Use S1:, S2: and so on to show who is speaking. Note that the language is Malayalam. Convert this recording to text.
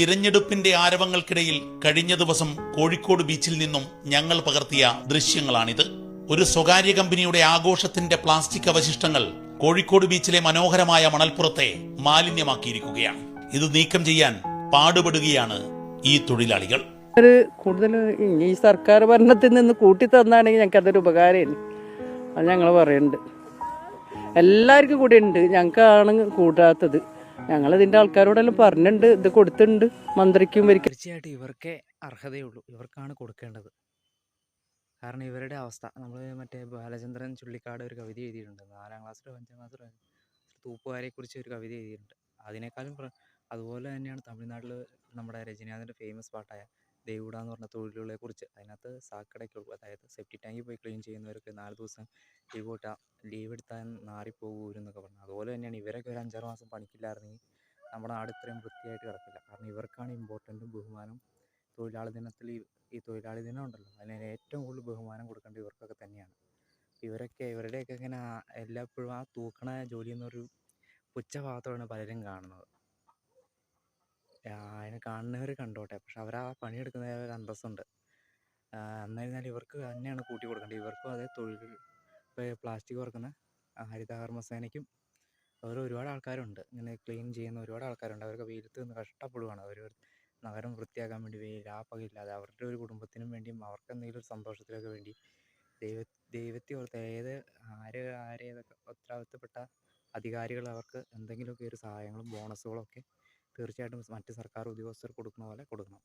S1: തിരഞ്ഞെടുപ്പിന്റെ ആരവങ്ങൾക്കിടയിൽ കഴിഞ്ഞ ദിവസം കോഴിക്കോട് ബീച്ചിൽ നിന്നും ഞങ്ങൾ പകർത്തിയ ദൃശ്യങ്ങളാണിത്. ഒരു സ്വകാര്യ കമ്പനിയുടെ ആഘോഷത്തിന്റെ പ്ലാസ്റ്റിക് അവശിഷ്ടങ്ങൾ കോഴിക്കോട് ബീച്ചിലെ മനോഹരമായ മണൽപ്പുറത്തെ മാലിന്യമാക്കിയിരിക്കുകയാണ്. ഇത് നീക്കം ചെയ്യാൻ പാടുപെടുകയാണ് ഈ തൊഴിലാളികൾ.
S2: കൂടുതൽ ഈ സർക്കാർ ഭരണത്തിൽ നിന്ന് കൂട്ടി തന്നാണെങ്കിൽ ഞങ്ങൾക്ക് അതൊരു ഉപകാരമാണ്. അത് ഞങ്ങൾ പറയുന്നുണ്ട്. എല്ലാവർക്കും കൂടെ ഉണ്ട്, ഞങ്ങൾക്കാണ് കൂട്ടാത്തത്. ഞങ്ങളിതിൻ്റെ ആൾക്കാരോടെല്ലാം പറഞ്ഞിട്ടുണ്ട്, ഇത് കൊടുത്തിട്ടുണ്ട് മന്ത്രിക്കും.
S3: തീർച്ചയായിട്ടും ഇവർക്കേ അർഹതയുള്ളൂ, ഇവർക്കാണ് കൊടുക്കേണ്ടത്. കാരണം ഇവരുടെ അവസ്ഥ നമ്മൾ മറ്റേ ബാലചന്ദ്രൻ ചുള്ളിക്കാട് ഒരു കവിത എഴുതിയിട്ടുണ്ട്. 4ാം ക്ലാസ്സിലോ 5ാം ക്ലാസ്സിലോ തൂപ്പുകാരെ കുറിച്ച് ഒരു കവിത എഴുതിയിട്ടുണ്ട്. അതിനേക്കാളും അതുപോലെ തന്നെയാണ് തമിഴ്നാട്ടിൽ നമ്മുടെ രജനീകാന്തിൻ്റെ ഫേമസ് പാട്ടായ ദേവുട എന്ന് പറഞ്ഞ തൊഴിലുകളെ കുറിച്ച്. അതിനകത്ത് സാക്കടയ്ക്കുള്ളൂ, അതായത് സെപ്റ്റി ടാങ്കിൽ പോയി ക്ലീൻ ചെയ്യുന്നവർക്ക് 4 ദിവസം ലീവ് എടുത്താൽ നാറിപ്പോകൂരെന്നൊക്കെ പറഞ്ഞു. അതുപോലെ തന്നെയാണ് ഇവരൊക്കെ ഒരു 5-6 മാസം പണിക്കില്ലായിരുന്നെങ്കിൽ നമ്മുടെ നാട് ഇത്രയും വൃത്തിയായിട്ട് കിടക്കില്ല. കാരണം ഇവർക്കാണ് ഇമ്പോർട്ടൻറ്റും ബഹുമാനം. തൊഴിലാളി ദിനത്തിൽ ഈ തൊഴിലാളി ദിനം ഉണ്ടല്ലോ, അതിന് ഏറ്റവും കൂടുതൽ ബഹുമാനം കൊടുക്കേണ്ടത് ഇവർക്കൊക്കെ തന്നെയാണ്. ഇവരുടെയൊക്കെ ഇങ്ങനെ എല്ലായ്പ്പോഴും ആ തൂക്കണ ജോലി എന്നൊരു പുച്ഛഭാവത്തോടാണ് പലരും കാണുന്നത്. അതിനെ കാണുന്നവർ കണ്ടോട്ടെ, പക്ഷെ അവർ ആ പണിയെടുക്കുന്ന ഒരു അന്തസ്സുണ്ട്. എന്നിരുന്നാലും ഇവർക്ക് തന്നെയാണ് കൂട്ടി കൊടുക്കേണ്ടത്. ഇവർക്കും അതേ തൊഴിൽ. ഇപ്പോൾ പ്ലാസ്റ്റിക് കുറക്കുന്ന ഹരിതകർമ്മസേനയ്ക്കും ഒരുപാട് ആൾക്കാരുണ്ട്, ഇങ്ങനെ ക്ലീൻ ചെയ്യുന്ന ഒരുപാട് ആൾക്കാരുണ്ട്. അവർക്ക് വെയിലത്ത് നിന്ന് കഷ്ടപ്പെടുകയാണ്. അവർ നഗരം വൃത്തിയാക്കാൻ വേണ്ടി രാപ്പകലില്ലാതെ അവരുടെ ഒരു കുടുംബത്തിനും വേണ്ടിയും അവർക്ക് എന്തെങ്കിലും ഒരു സന്തോഷത്തിനൊക്കെ വേണ്ടി ദൈവത്തെ ഓർത്ത് ഏതൊക്കെ ഉത്തരവാദിത്തപ്പെട്ട അധികാരികൾ അവർക്ക് എന്തെങ്കിലുമൊക്കെ ഒരു സഹായങ്ങളും ബോണസുകളും ഒക്കെ തീർച്ചയായിട്ടും മറ്റ് സർക്കാർ ഉദ്യോഗസ്ഥർ കൊടുക്കുന്ന പോലെ കൊടുക്കണം.